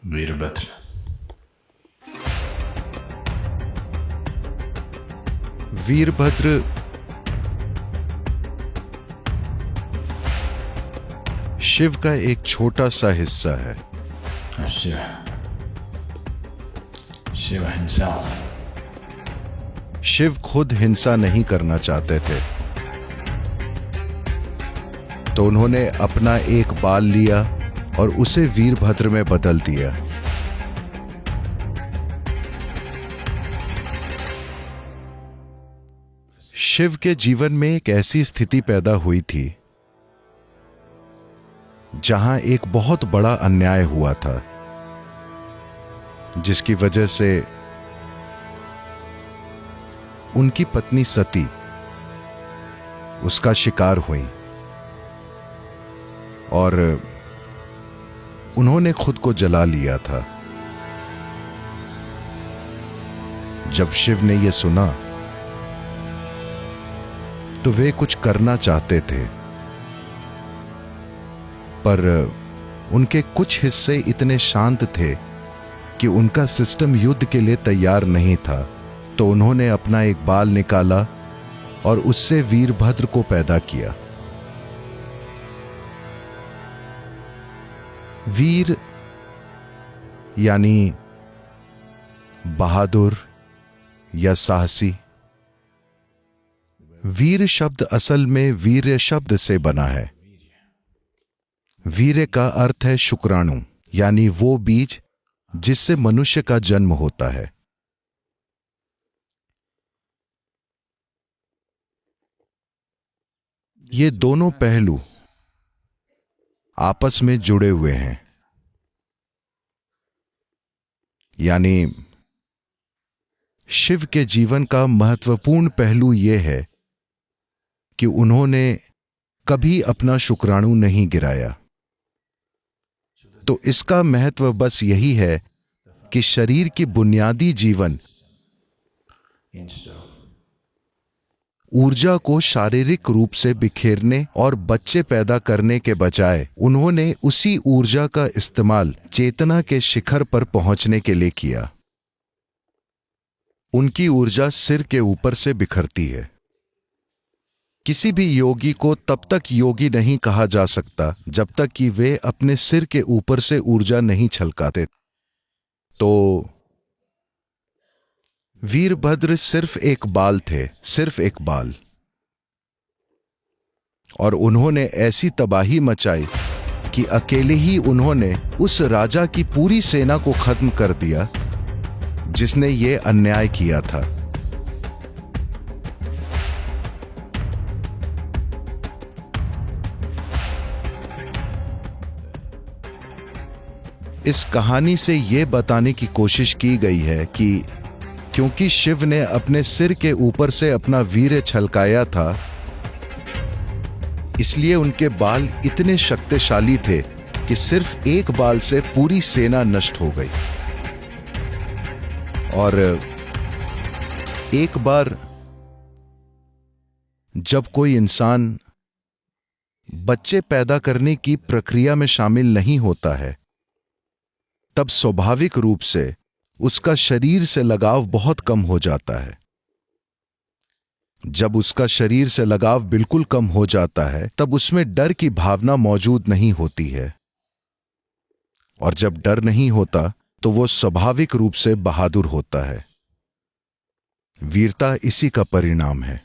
वीरभद्र। वीरभद्र शिव का एक छोटा सा हिस्सा है। शिव himself. शिव खुद हिंसा नहीं करना चाहते थे, तो उन्होंने अपना एक बाल लिया और उसे वीरभद्र में बदल दिया। शिव के जीवन में एक ऐसी स्थिति पैदा हुई थी जहां एक बहुत बड़ा अन्याय हुआ था, जिसकी वजह से उनकी पत्नी सती उसका शिकार हुई और उन्होंने खुद को जला लिया था। जब शिव ने यह सुना तो वे कुछ करना चाहते थे, पर उनके कुछ हिस्से इतने शांत थे कि उनका सिस्टम युद्ध के लिए तैयार नहीं था। तो उन्होंने अपना एक बाल निकाला और उससे वीरभद्र को पैदा किया। वीर यानी बहादुर या साहसी। वीर शब्द असल में वीर्य शब्द से बना है। वीर्य का अर्थ है शुक्राणु, यानी वो बीज जिससे मनुष्य का जन्म होता है। ये दोनों पहलू आपस में जुड़े हुए हैं, यानी शिव के जीवन का महत्वपूर्ण पहलू यह है कि उन्होंने कभी अपना शुक्राणु नहीं गिराया। तो इसका महत्व बस यही है कि शरीर की बुनियादी जीवन ऊर्जा को शारीरिक रूप से बिखेरने और बच्चे पैदा करने के बजाय उन्होंने उसी ऊर्जा का इस्तेमाल चेतना के शिखर पर पहुंचने के लिए किया। उनकी ऊर्जा सिर के ऊपर से बिखरती है। किसी भी योगी को तब तक योगी नहीं कहा जा सकता जब तक कि वे अपने सिर के ऊपर से ऊर्जा नहीं छलकाते। तो वीरभद्र सिर्फ एक बाल थे, सिर्फ एक बाल, और उन्होंने ऐसी तबाही मचाई कि अकेले ही उन्होंने उस राजा की पूरी सेना को खत्म कर दिया जिसने ये अन्याय किया था। इस कहानी से यह बताने की कोशिश की गई है कि क्योंकि शिव ने अपने सिर के ऊपर से अपना वीर्य छलकाया था, इसलिए उनके बाल इतने शक्तिशाली थे कि सिर्फ एक बाल से पूरी सेना नष्ट हो गई। और एक बार जब कोई इंसान बच्चे पैदा करने की प्रक्रिया में शामिल नहीं होता है, तब स्वाभाविक रूप से उसका शरीर से लगाव बहुत कम हो जाता है। जब उसका शरीर से लगाव बिल्कुल कम हो जाता है, तब उसमें डर की भावना मौजूद नहीं होती है, और जब डर नहीं होता तो वो स्वाभाविक रूप से बहादुर होता है। वीरता इसी का परिणाम है।